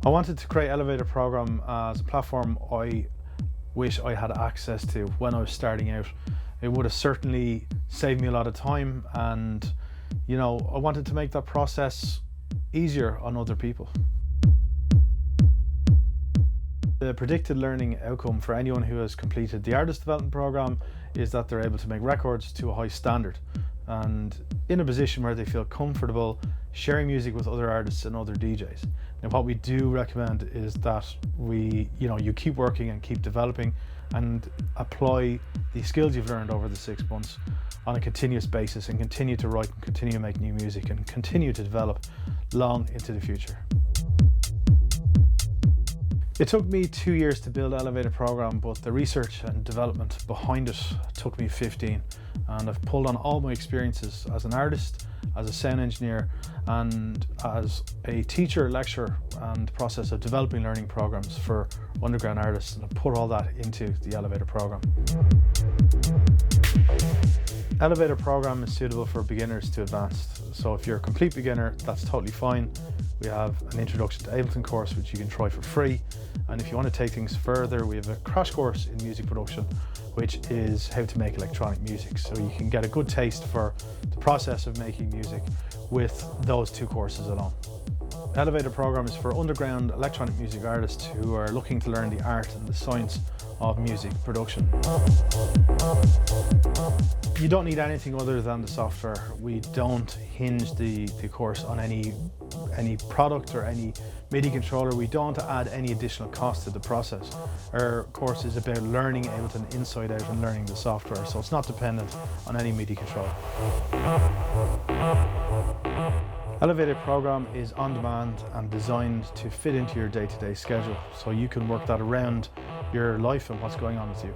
I wanted to create Elevator Program as a platform I wish I had access to when I was starting out. It would have certainly saved me a lot of time, and I wanted to make that process easier on other people. The predicted learning outcome for anyone who has completed the artist development program is that they're able to make records to a high standard and in a position where they feel comfortable sharing music with other artists and other DJs. And what we do recommend is that you keep working and keep developing and apply the skills you've learned over the 6 months on a continuous basis, and continue to write and continue to make new music and continue to develop long into the future. It took me 2 years to build Elevator Program, but the research and development behind it took me 15. And I've pulled on all my experiences as an artist, as a sound engineer, and as a teacher, lecturer, and the process of developing learning programs for underground artists, and I've put all that into the Elevator Program. Elevator Program is suitable for beginners to advanced. So if you're a complete beginner, that's totally fine. We have an introduction to Ableton course, which you can try for free. And if you want to take things further, we have a crash course in music production, which is how to make electronic music. So you can get a good taste for the process of making music with those 2 courses alone. Elevator Program is for underground electronic music artists who are looking to learn the art and the science of music production. You don't need anything other than the software. We don't hinge the course on any product or any MIDI controller. We don't add any additional cost to the process. Our course is about learning Ableton inside out and learning the software, so it's not dependent on any MIDI controller. Elevator Program is on demand and designed to fit into your day-to-day schedule, so you can work that around your life and what's going on with you.